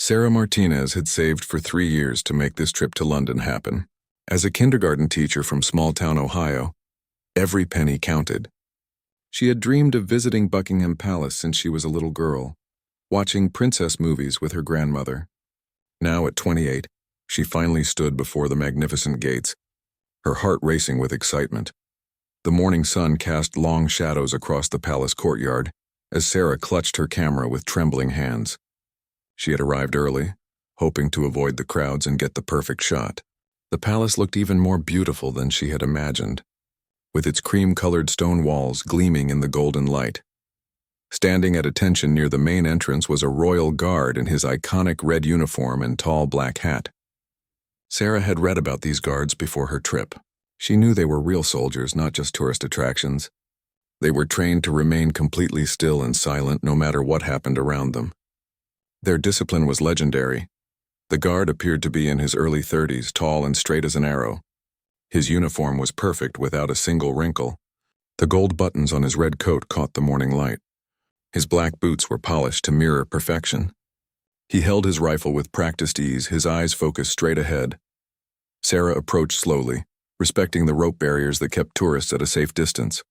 Sarah Martinez had saved for 3 years to make this trip to London happen. As a kindergarten teacher from small-town Ohio, every penny counted. She had dreamed of visiting Buckingham Palace since she was a little girl, watching princess movies with her grandmother. Now at 28, she finally stood before the magnificent gates, her heart racing with excitement. The morning sun cast long shadows across the palace courtyard as Sarah clutched her camera with trembling hands. She had arrived early, hoping to avoid the crowds and get the perfect shot. The palace looked even more beautiful than she had imagined, with its cream-colored stone walls gleaming in the golden light. Standing at attention near the main entrance was a royal guard in his iconic red uniform and tall black hat. Sarah had read about these guards before her trip. She knew they were real soldiers, not just tourist attractions. They were trained to remain completely still and silent no matter what happened around them. Their discipline was legendary. The guard appeared to be in his early 30s, tall and straight as an arrow. His uniform was perfect without a single wrinkle. The gold buttons on his red coat caught the morning light. His black boots were polished to mirror perfection. He held his rifle with practiced ease, his eyes focused straight ahead. Sarah approached slowly, respecting the rope barriers that kept tourists at a safe distance.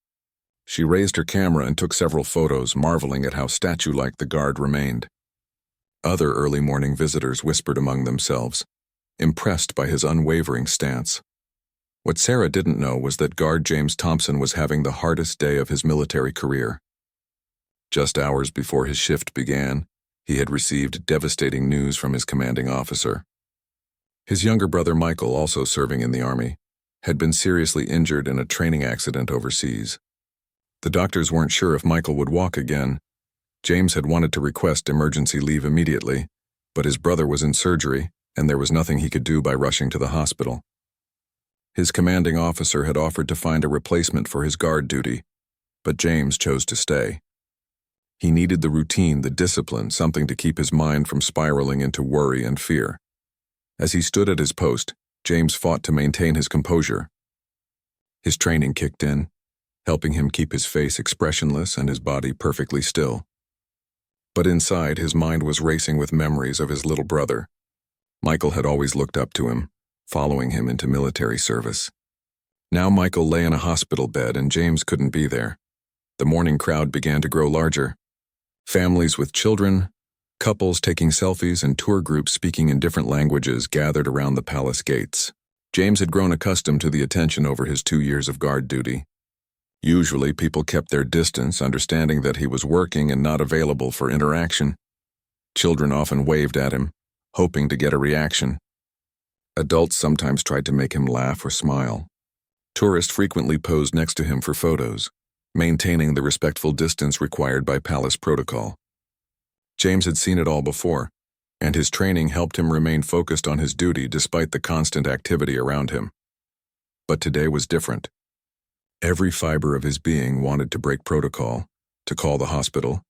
She raised her camera and took several photos, marveling at how statue-like the guard remained. Other early morning visitors whispered among themselves, impressed by his unwavering stance. What Sarah didn't know was that Guard James Thompson was having the hardest day of his military career. Just hours before his shift began, he had received devastating news from his commanding officer. His younger brother Michael, also serving in the army, had been seriously injured in a training accident overseas. The doctors weren't sure if Michael would walk again. James had wanted to request emergency leave immediately, but his brother was in surgery, and there was nothing he could do by rushing to the hospital. His commanding officer had offered to find a replacement for his guard duty, but James chose to stay. He needed the routine, the discipline, something to keep his mind from spiraling into worry and fear. As he stood at his post, James fought to maintain his composure. His training kicked in, helping him keep his face expressionless and his body perfectly still. But inside, his mind was racing with memories of his little brother. Michael had always looked up to him, following him into military service. Now Michael lay in a hospital bed and James couldn't be there. The morning crowd began to grow larger. Families with children, couples taking selfies, and tour groups speaking in different languages gathered around the palace gates. James had grown accustomed to the attention over his 2 years of guard duty. Usually, people kept their distance, understanding that he was working and not available for interaction. Children often waved at him, hoping to get a reaction. Adults sometimes tried to make him laugh or smile. Tourists frequently posed next to him for photos, maintaining the respectful distance required by palace protocol. James had seen it all before, and his training helped him remain focused on his duty despite the constant activity around him. But today was different. Every fiber of his being wanted to break protocol, to call the hospital,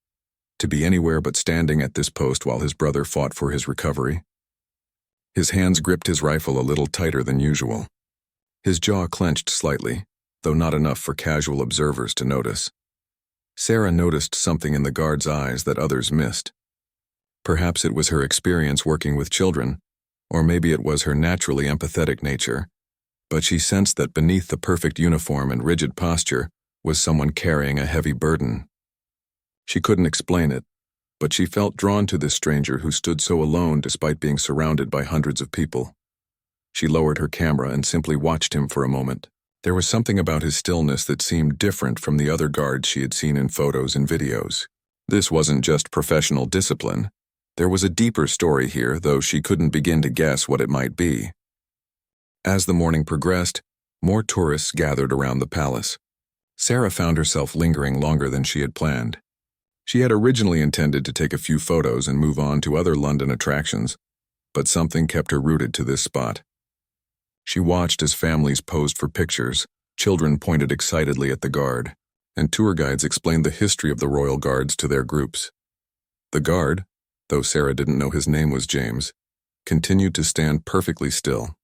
to be anywhere but standing at this post while his brother fought for his recovery. His hands gripped his rifle a little tighter than usual. His jaw clenched slightly, though not enough for casual observers to notice. Sarah noticed something in the guard's eyes that others missed. Perhaps it was her experience working with children, or maybe it was her naturally empathetic nature, but she sensed that beneath the perfect uniform and rigid posture was someone carrying a heavy burden. She couldn't explain it, but she felt drawn to this stranger who stood so alone despite being surrounded by hundreds of people. She lowered her camera and simply watched him for a moment. There was something about his stillness that seemed different from the other guards she had seen in photos and videos. This wasn't just professional discipline. There was a deeper story here, though she couldn't begin to guess what it might be. As the morning progressed, more tourists gathered around the palace. Sarah found herself lingering longer than she had planned. She had originally intended to take a few photos and move on to other London attractions, but something kept her rooted to this spot. She watched as families posed for pictures, children pointed excitedly at the guard, and tour guides explained the history of the royal guards to their groups. The guard, though Sarah didn't know his name was James, continued to stand perfectly still.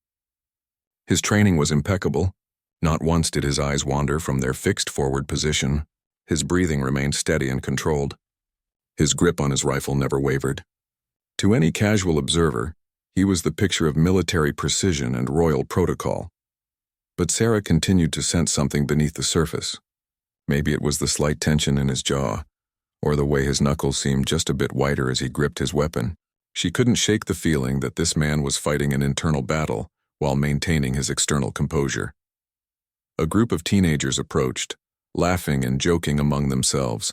His training was impeccable. Not once did his eyes wander from their fixed forward position. His breathing remained steady and controlled. His grip on his rifle never wavered. To any casual observer, he was the picture of military precision and royal protocol. But Sarah continued to sense something beneath the surface. Maybe it was the slight tension in his jaw, or the way his knuckles seemed just a bit whiter as he gripped his weapon. She couldn't shake the feeling that this man was fighting an internal battle while maintaining his external composure. A group of teenagers approached, laughing and joking among themselves.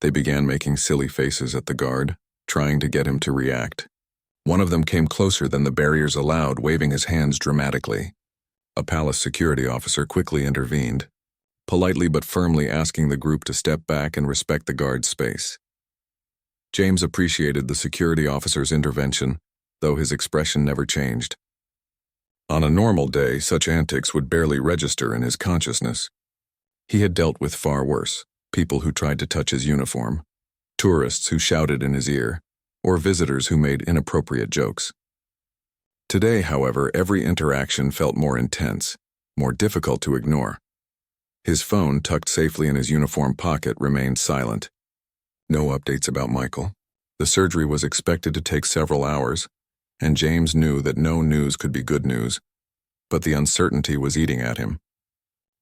They began making silly faces at the guard, trying to get him to react. One of them came closer than the barriers allowed, waving his hands dramatically. A palace security officer quickly intervened, politely but firmly asking the group to step back and respect the guard's space. James appreciated the security officer's intervention, though his expression never changed. On a normal day, such antics would barely register in his consciousness. He had dealt with far worse: people who tried to touch his uniform, tourists who shouted in his ear, or visitors who made inappropriate jokes. Today, however, every interaction felt more intense, more difficult to ignore. His phone, tucked safely in his uniform pocket, remained silent. No updates about Michael. The surgery was expected to take several hours, and James knew that no news could be good news, but the uncertainty was eating at him.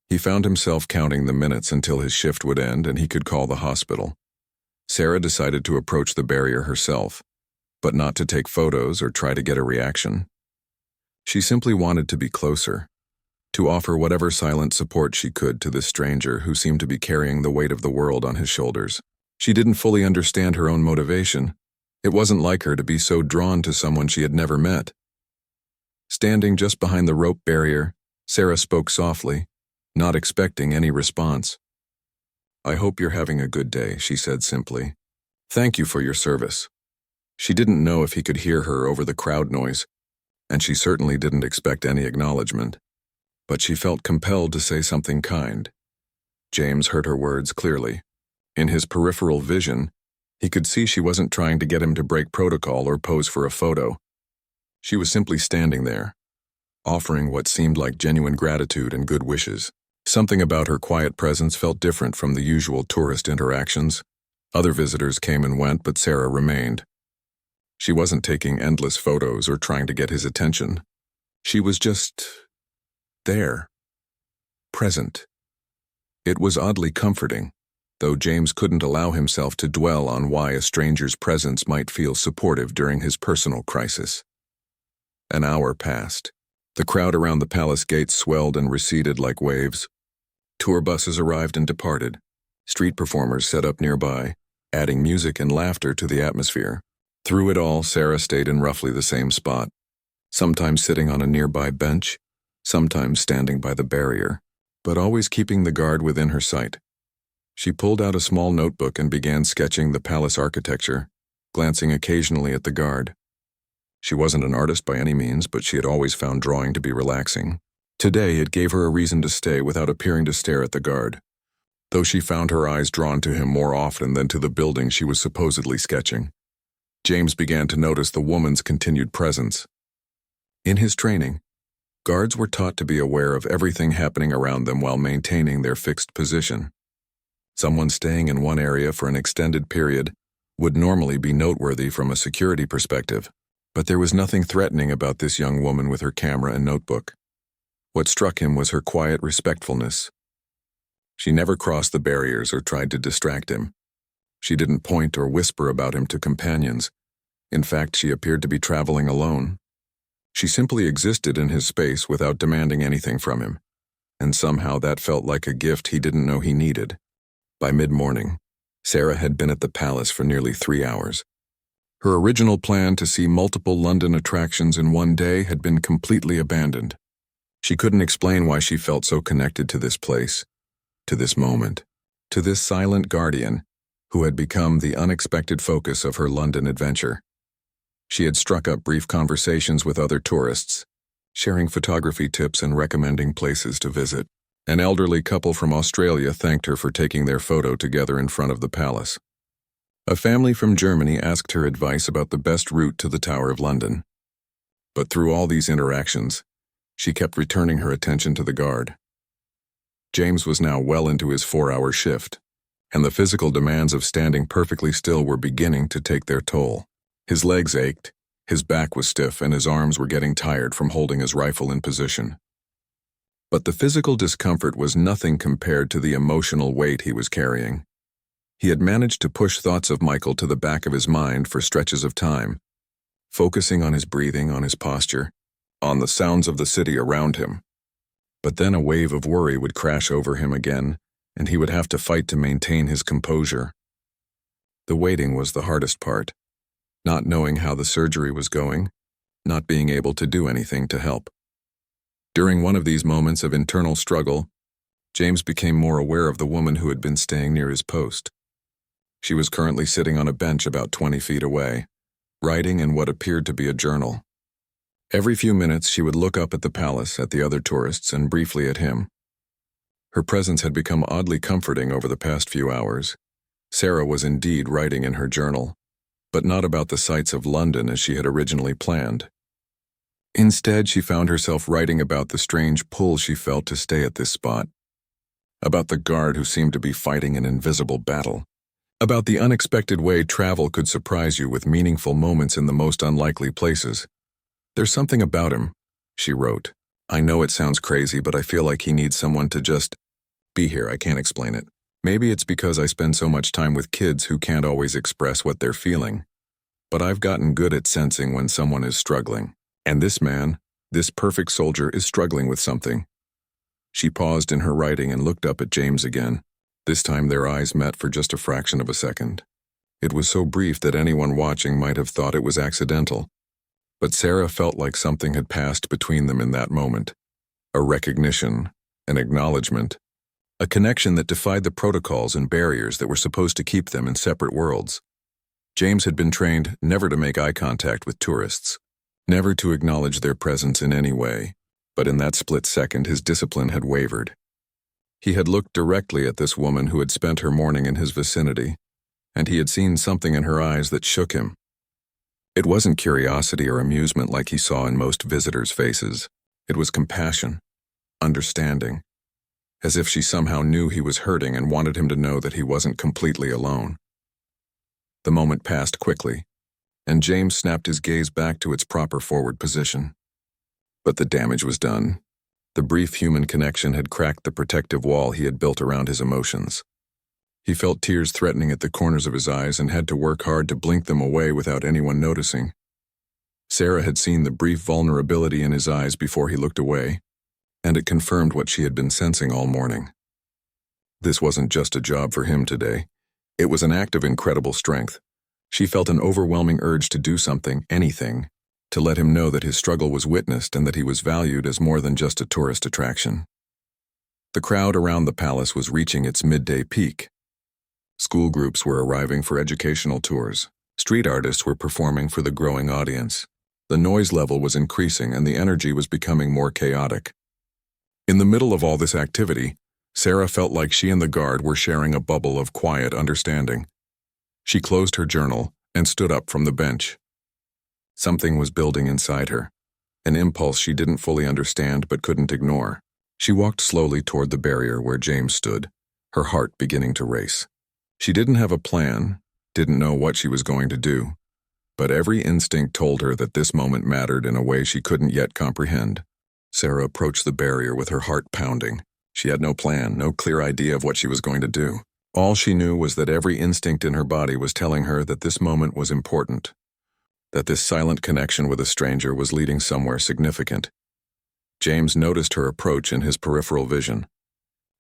He found himself counting the minutes until his shift would end and he could call the hospital. Sarah decided to approach the barrier herself, but not to take photos or try to get a reaction. She simply wanted to be closer, to offer whatever silent support she could to this stranger who seemed to be carrying the weight of the world on his shoulders. She didn't fully understand her own motivation. It wasn't like her to be so drawn to someone she had never met. Standing just behind the rope barrier, Sarah spoke softly, not expecting any response. "I hope you're having a good day," she said simply. "Thank you for your service." She didn't know if he could hear her over the crowd noise, and she certainly didn't expect any acknowledgement. But she felt compelled to say something kind. James heard her words clearly. In his peripheral vision, he could see she wasn't trying to get him to break protocol or pose for a photo. She was simply standing there, offering what seemed like genuine gratitude and good wishes. Something about her quiet presence felt different from the usual tourist interactions. Other visitors came and went, but Sarah remained. She wasn't taking endless photos or trying to get his attention. She was just there, present. It was oddly comforting, though James couldn't allow himself to dwell on why a stranger's presence might feel supportive during his personal crisis. An hour passed. The crowd around the palace gates swelled and receded like waves. Tour buses arrived and departed. Street performers set up nearby, adding music and laughter to the atmosphere. Through it all, Sarah stayed in roughly the same spot, sometimes sitting on a nearby bench, sometimes standing by the barrier, but always keeping the guard within her sight. She pulled out a small notebook and began sketching the palace architecture, glancing occasionally at the guard. She wasn't an artist by any means, but she had always found drawing to be relaxing. Today, it gave her a reason to stay without appearing to stare at the guard, though she found her eyes drawn to him more often than to the building she was supposedly sketching. James began to notice the woman's continued presence. In his training, guards were taught to be aware of everything happening around them while maintaining their fixed position. Someone staying in one area for an extended period would normally be noteworthy from a security perspective, but there was nothing threatening about this young woman with her camera and notebook. What struck him was her quiet respectfulness. She never crossed the barriers or tried to distract him. She didn't point or whisper about him to companions. In fact, she appeared to be traveling alone. She simply existed in his space without demanding anything from him, and somehow that felt like a gift he didn't know he needed. By mid-morning, Sarah had been at the palace for nearly 3 hours. Her original plan to see multiple London attractions in one day had been completely abandoned. She couldn't explain why she felt so connected to this place, to this moment, to this silent guardian who had become the unexpected focus of her London adventure. She had struck up brief conversations with other tourists, sharing photography tips and recommending places to visit. An elderly couple from Australia thanked her for taking their photo together in front of the palace. A family from Germany asked her advice about the best route to the Tower of London. But through all these interactions, she kept returning her attention to the guard. James was now well into his 4-hour shift, and the physical demands of standing perfectly still were beginning to take their toll. His legs ached, his back was stiff, and his arms were getting tired from holding his rifle in position. But the physical discomfort was nothing compared to the emotional weight he was carrying. He had managed to push thoughts of Michael to the back of his mind for stretches of time, focusing on his breathing, on his posture, on the sounds of the city around him. But then a wave of worry would crash over him again, and he would have to fight to maintain his composure. The waiting was the hardest part, not knowing how the surgery was going, not being able to do anything to help. During one of these moments of internal struggle, James became more aware of the woman who had been staying near his post. She was currently sitting on a bench about 20 feet away, writing in what appeared to be a journal. Every few minutes she would look up at the palace, at the other tourists, and briefly at him. Her presence had become oddly comforting over the past few hours. Sarah was indeed writing in her journal, but not about the sights of London as she had originally planned. Instead, she found herself writing about the strange pull she felt to stay at this spot, about the guard who seemed to be fighting an invisible battle, about the unexpected way travel could surprise you with meaningful moments in the most unlikely places. "There's something about him," she wrote. "I know it sounds crazy, but I feel like he needs someone to just be here. I can't explain it. Maybe it's because I spend so much time with kids who can't always express what they're feeling. But I've gotten good at sensing when someone is struggling. And this man, this perfect soldier, is struggling with something." She paused in her writing and looked up at James again. This time their eyes met for just a fraction of a second. It was so brief that anyone watching might have thought it was accidental. But Sarah felt like something had passed between them in that moment. A recognition, an acknowledgement, a connection that defied the protocols and barriers that were supposed to keep them in separate worlds. James had been trained never to make eye contact with tourists, never to acknowledge their presence in any way, but in that split second his discipline had wavered. He had looked directly at this woman who had spent her morning in his vicinity, and he had seen something in her eyes that shook him. It wasn't curiosity or amusement like he saw in most visitors' faces. It was compassion, understanding, as if she somehow knew he was hurting and wanted him to know that he wasn't completely alone. The moment passed quickly, and James snapped his gaze back to its proper forward position. But the damage was done. The brief human connection had cracked the protective wall he had built around his emotions. He felt tears threatening at the corners of his eyes and had to work hard to blink them away without anyone noticing. Sarah had seen the brief vulnerability in his eyes before he looked away, and it confirmed what she had been sensing all morning. This wasn't just a job for him today. It was an act of incredible strength. She felt an overwhelming urge to do something, anything, to let him know that his struggle was witnessed and that he was valued as more than just a tourist attraction. The crowd around the palace was reaching its midday peak. School groups were arriving for educational tours. Street artists were performing for the growing audience. The noise level was increasing and the energy was becoming more chaotic. In the middle of all this activity, Sarah felt like she and the guard were sharing a bubble of quiet understanding. She closed her journal and stood up from the bench. Something was building inside her, an impulse she didn't fully understand but couldn't ignore. She walked slowly toward the barrier where James stood, her heart beginning to race. She didn't have a plan, didn't know what she was going to do, but every instinct told her that this moment mattered in a way she couldn't yet comprehend. Sarah approached the barrier with her heart pounding. She had no plan, no clear idea of what she was going to do. All she knew was that every instinct in her body was telling her that this moment was important, that this silent connection with a stranger was leading somewhere significant. James noticed her approach in his peripheral vision.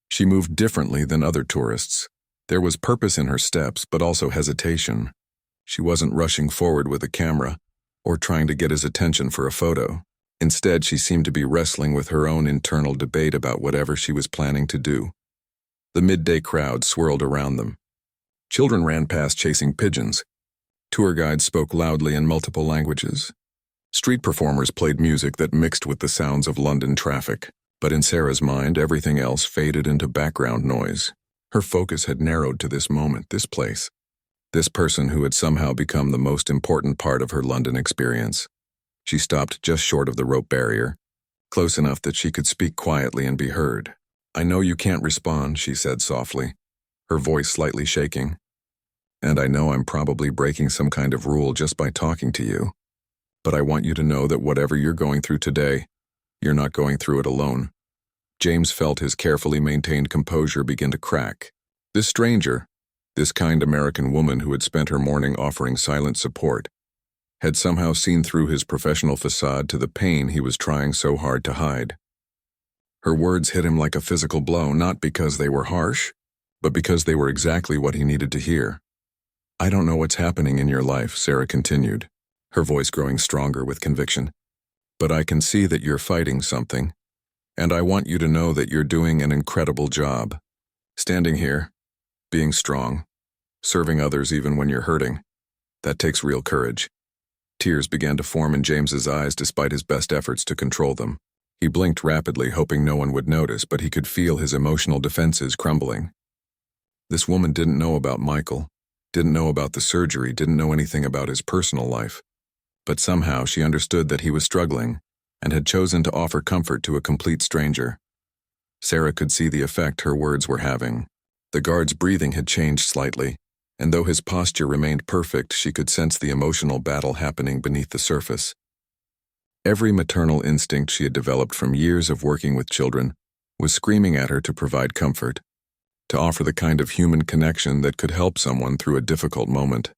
She moved differently than other tourists. There was purpose in her steps, but also hesitation. She wasn't rushing forward with a camera or trying to get his attention for a photo. Instead, she seemed to be wrestling with her own internal debate about whatever she was planning to do. The midday crowd swirled around them. Children ran past chasing pigeons. Tour guides spoke loudly in multiple languages. Street performers played music that mixed with the sounds of London traffic. But in Sarah's mind, everything else faded into background noise. Her focus had narrowed to this moment, this place, this person who had somehow become the most important part of her London experience. She stopped just short of the rope barrier, close enough that she could speak quietly and be heard. "I know you can't respond," she said softly, her voice slightly shaking. and I know I'm probably breaking some kind of rule just by talking to you. But I want you to know that whatever you're going through today, you're not going through it alone." James felt his carefully maintained composure begin to crack. This stranger, this kind American woman who had spent her morning offering silent support, had somehow seen through his professional facade to the pain he was trying so hard to hide. Her words hit him like a physical blow, not because they were harsh, but because they were exactly what he needed to hear. "I don't know what's happening in your life," Sarah continued, her voice growing stronger with conviction, "but I can see that you're fighting something, and I want you to know that you're doing an incredible job. Standing here, being strong, serving others even when you're hurting, that takes real courage." Tears began to form in James's eyes despite his best efforts to control them. He blinked rapidly, hoping no one would notice, but he could feel his emotional defenses crumbling. This woman didn't know about Michael, didn't know about the surgery, didn't know anything about his personal life. But somehow she understood that he was struggling and had chosen to offer comfort to a complete stranger. Sarah could see the effect her words were having. The guard's breathing had changed slightly, and though his posture remained perfect, she could sense the emotional battle happening beneath the surface. Every maternal instinct she had developed from years of working with children was screaming at her to provide comfort, to offer the kind of human connection that could help someone through a difficult moment.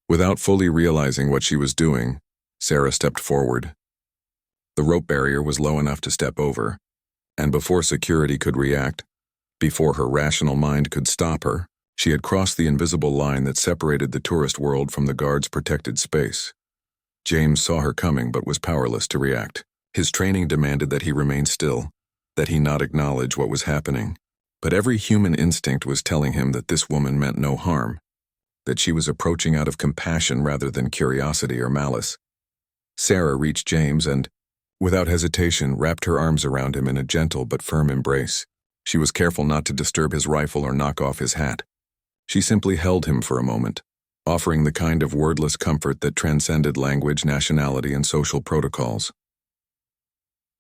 Without fully realizing what she was doing, Sarah stepped forward. The rope barrier was low enough to step over, and before security could react, before her rational mind could stop her, she had crossed the invisible line that separated the tourist world from the guard's protected space. James saw her coming but was powerless to react. His training demanded that he remain still, that he not acknowledge what was happening. But every human instinct was telling him that this woman meant no harm, that she was approaching out of compassion rather than curiosity or malice. Sarah reached James and, without hesitation, wrapped her arms around him in a gentle but firm embrace. She was careful not to disturb his rifle or knock off his hat. She simply held him for a moment, offering the kind of wordless comfort that transcended language, nationality, and social protocols.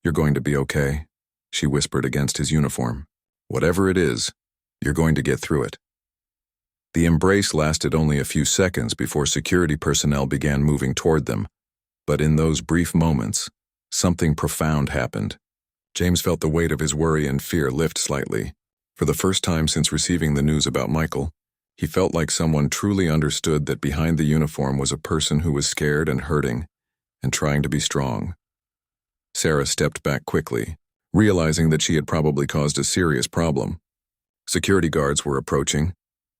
"You're going to be okay," she whispered against his uniform. "Whatever it is, you're going to get through it." The embrace lasted only a few seconds before security personnel began moving toward them, but in those brief moments, something profound happened. James felt the weight of his worry and fear lift slightly. For the first time since receiving the news about Michael, he felt like someone truly understood that behind the uniform was a person who was scared and hurting, and trying to be strong. Sarah stepped back quickly, realizing that she had probably caused a serious problem. Security guards were approaching,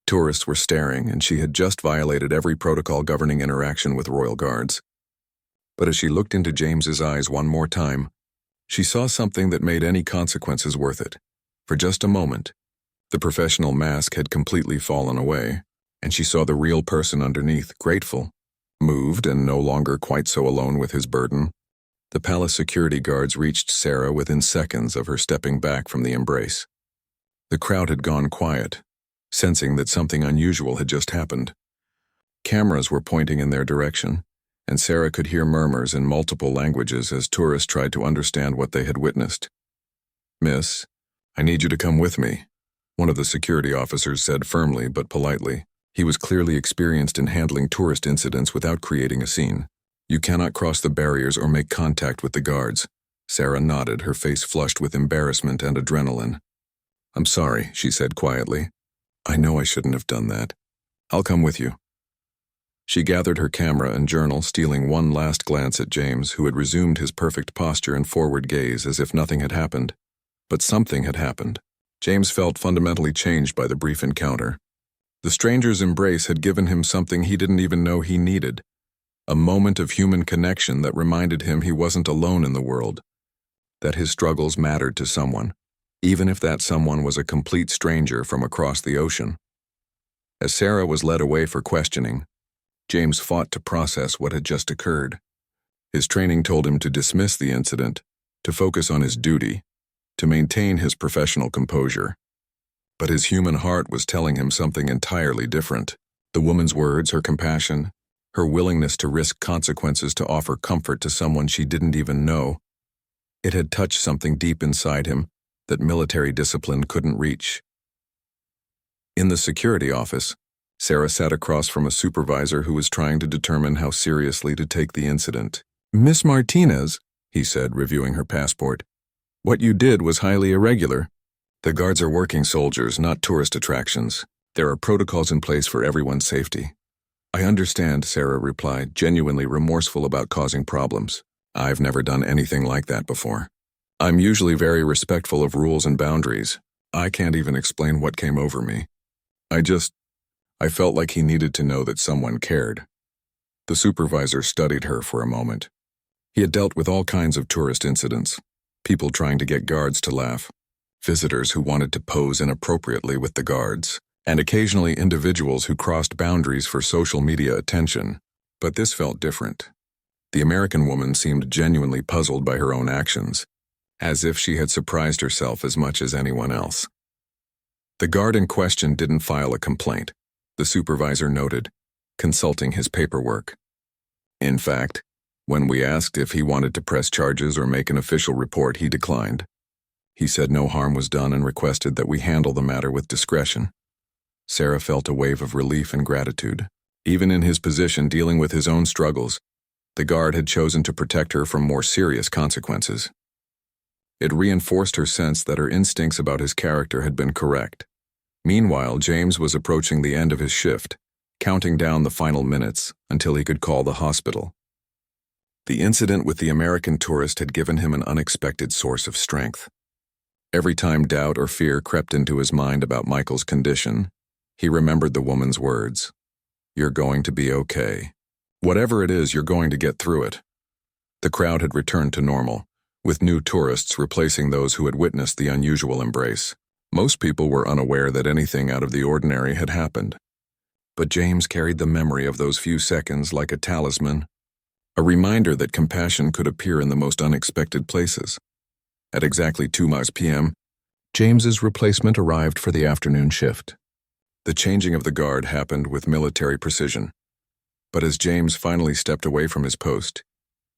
tourists were staring, and she had just violated every protocol governing interaction with royal guards. But as she looked into James's eyes one more time, she saw something that made any consequences worth it. For just a moment, the professional mask had completely fallen away, and she saw the real person underneath, grateful, moved, and no longer quite so alone with his burden. The palace security guards reached Sarah within seconds of her stepping back from the embrace. The crowd had gone quiet, sensing that something unusual had just happened. Cameras were pointing in their direction, and Sarah could hear murmurs in multiple languages as tourists tried to understand what they had witnessed. "Miss, I need you to come with me," one of the security officers said firmly but politely. He was clearly experienced in handling tourist incidents without creating a scene. "You cannot cross the barriers or make contact with the guards." Sarah nodded, her face flushed with embarrassment and adrenaline. "I'm sorry," she said quietly. "I know I shouldn't have done that. I'll come with you." She gathered her camera and journal, stealing one last glance at James, who had resumed his perfect posture and forward gaze as if nothing had happened. But something had happened. James felt fundamentally changed by the brief encounter. The stranger's embrace had given him something he didn't even know he needed. A moment of human connection that reminded him he wasn't alone in the world, that his struggles mattered to someone, even if that someone was a complete stranger from across the ocean. As Sarah was led away for questioning, James fought to process what had just occurred. His training told him to dismiss the incident, to focus on his duty, to maintain his professional composure. But his human heart was telling him something entirely different. The woman's words, her compassion, her willingness to risk consequences to offer comfort to someone she didn't even know. It had touched something deep inside him that military discipline couldn't reach. In the security office, Sarah sat across from a supervisor who was trying to determine how seriously to take the incident. "Miss Martinez," he said, reviewing her passport, "what you did was highly irregular. The guards are working soldiers, not tourist attractions. There are protocols in place for everyone's safety." "I understand," Sarah replied, genuinely remorseful about causing problems. "I've never done anything like that before. I'm usually very respectful of rules and boundaries. I can't even explain what came over me. I felt like he needed to know that someone cared." The supervisor studied her for a moment. He had dealt with all kinds of tourist incidents. People trying to get guards to laugh, visitors who wanted to pose inappropriately with the guards, and occasionally individuals who crossed boundaries for social media attention. But this felt different. The American woman seemed genuinely puzzled by her own actions, as if she had surprised herself as much as anyone else. The guard in question didn't file a complaint, the supervisor noted, consulting his paperwork. In fact, when we asked if he wanted to press charges or make an official report, he declined. He said no harm was done and requested that we handle the matter with discretion. Sarah felt a wave of relief and gratitude. Even in his position dealing with his own struggles, the guard had chosen to protect her from more serious consequences. It reinforced her sense that her instincts about his character had been correct. Meanwhile, James was approaching the end of his shift, counting down the final minutes until he could call the hospital. The incident with the American tourist had given him an unexpected source of strength. Every time doubt or fear crept into his mind about Michael's condition, he remembered the woman's words. "You're going to be okay. Whatever it is, you're going to get through it." The crowd had returned to normal, with new tourists replacing those who had witnessed the unusual embrace. Most people were unaware that anything out of the ordinary had happened. But James carried the memory of those few seconds like a talisman, a reminder that compassion could appear in the most unexpected places. At exactly 2 p.m., James's replacement arrived for the afternoon shift. The changing of the guard happened with military precision. But as James finally stepped away from his post,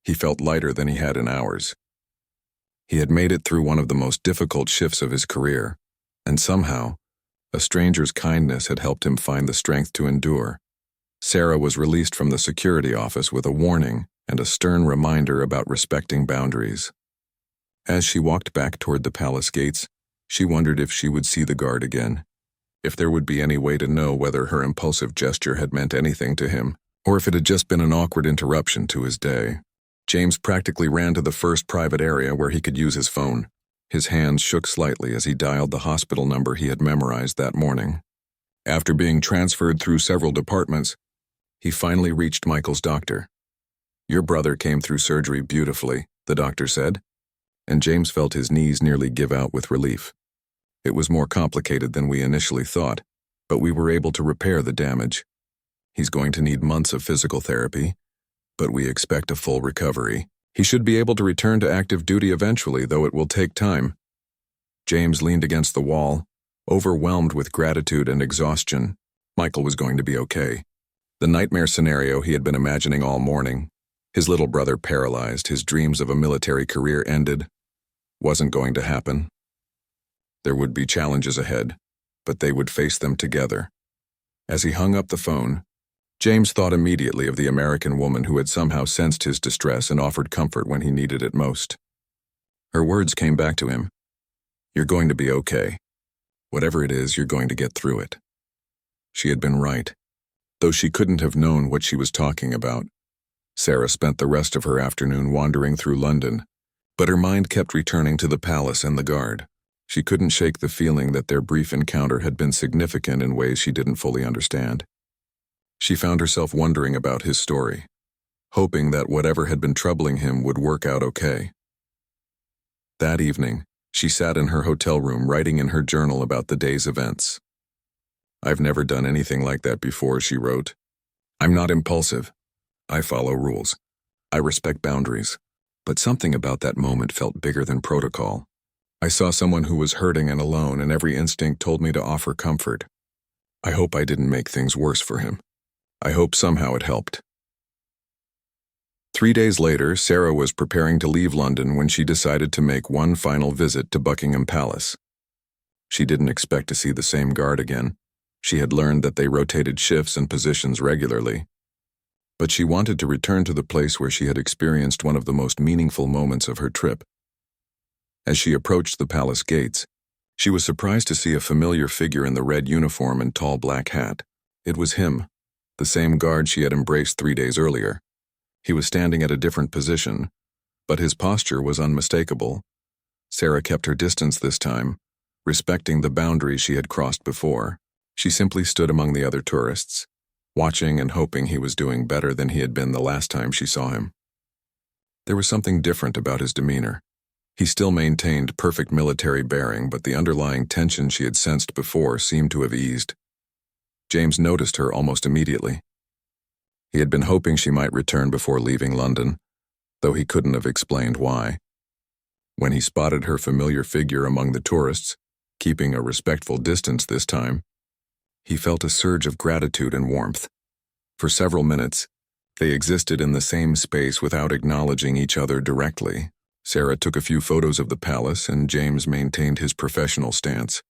he felt lighter than he had in hours. He had made it through one of the most difficult shifts of his career, and somehow, a stranger's kindness had helped him find the strength to endure. Sarah was released from the security office with a warning and a stern reminder about respecting boundaries. As she walked back toward the palace gates, she wondered if she would see the guard again, if there would be any way to know whether her impulsive gesture had meant anything to him, or if it had just been an awkward interruption to his day. James practically ran to the first private area where he could use his phone. His hands shook slightly as he dialed the hospital number he had memorized that morning. After being transferred through several departments, he finally reached Michael's doctor. "Your brother came through surgery beautifully," the doctor said, and James felt his knees nearly give out with relief. "It was more complicated than we initially thought, but we were able to repair the damage. He's going to need months of physical therapy, but we expect a full recovery. He should be able to return to active duty eventually, though it will take time." James leaned against the wall, overwhelmed with gratitude and exhaustion. Michael was going to be okay. The nightmare scenario he had been imagining all morning, his little brother paralyzed, his dreams of a military career ended, wasn't going to happen. There would be challenges ahead, but they would face them together. As he hung up the phone, James thought immediately of the American woman who had somehow sensed his distress and offered comfort when he needed it most. Her words came back to him. "You're going to be okay. Whatever it is, you're going to get through it." She had been right, though she couldn't have known what she was talking about. Sarah spent the rest of her afternoon wandering through London, but her mind kept returning to the palace and the guard. She couldn't shake the feeling that their brief encounter had been significant in ways she didn't fully understand. She found herself wondering about his story, hoping that whatever had been troubling him would work out okay. That evening, she sat in her hotel room writing in her journal about the day's events. "I've never done anything like that before," she wrote. "I'm not impulsive. I follow rules. I respect boundaries. But something about that moment felt bigger than protocol. I saw someone who was hurting and alone, and every instinct told me to offer comfort. I hope I didn't make things worse for him. I hope somehow it helped." 3 days later, Sarah was preparing to leave London when she decided to make one final visit to Buckingham Palace. She didn't expect to see the same guard again. She had learned that they rotated shifts and positions regularly, but she wanted to return to the place where she had experienced one of the most meaningful moments of her trip. As she approached the palace gates, she was surprised to see a familiar figure in the red uniform and tall black hat. It was him, the same guard she had embraced 3 days earlier. He was standing at a different position, but his posture was unmistakable. Sarah kept her distance this time, respecting the boundaries she had crossed before. She simply stood among the other tourists, watching and hoping he was doing better than he had been the last time she saw him. There was something different about his demeanor. He still maintained perfect military bearing, but the underlying tension she had sensed before seemed to have eased. James noticed her almost immediately. He had been hoping she might return before leaving London, though he couldn't have explained why. When he spotted her familiar figure among the tourists, keeping a respectful distance this time, he felt a surge of gratitude and warmth. For several minutes, they existed in the same space without acknowledging each other directly. Sarah took a few photos of the palace, and James maintained his professional stance.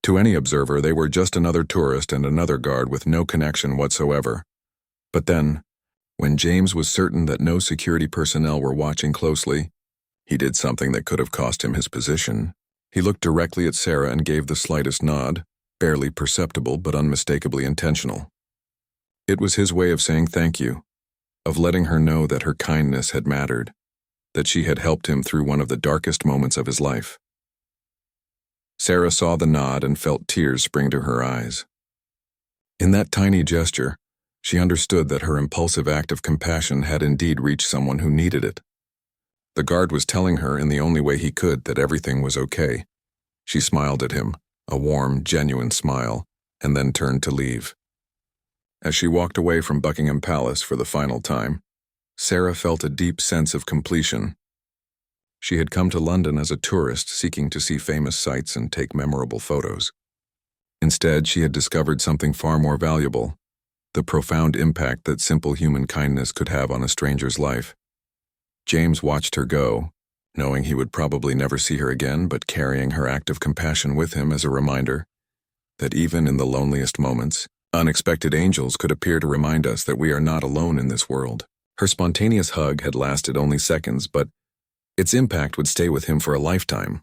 To any observer, they were just another tourist and another guard with no connection whatsoever. But then, when James was certain that no security personnel were watching closely, he did something that could have cost him his position. He looked directly at Sarah and gave the slightest nod, barely perceptible but unmistakably intentional. It was his way of saying thank you, of letting her know that her kindness had mattered, that she had helped him through one of the darkest moments of his life. Sarah saw the nod and felt tears spring to her eyes. In that tiny gesture, she understood that her impulsive act of compassion had indeed reached someone who needed it. The guard was telling her in the only way he could that everything was okay. She smiled at him, a warm, genuine smile, and then turned to leave. As she walked away from Buckingham Palace for the final time, Sarah felt a deep sense of completion. She had come to London as a tourist seeking to see famous sights and take memorable photos. Instead, she had discovered something far more valuable, the profound impact that simple human kindness could have on a stranger's life. James watched her go, knowing he would probably never see her again, but carrying her act of compassion with him as a reminder that even in the loneliest moments, unexpected angels could appear to remind us that we are not alone in this world. Her spontaneous hug had lasted only seconds, but its impact would stay with him for a lifetime.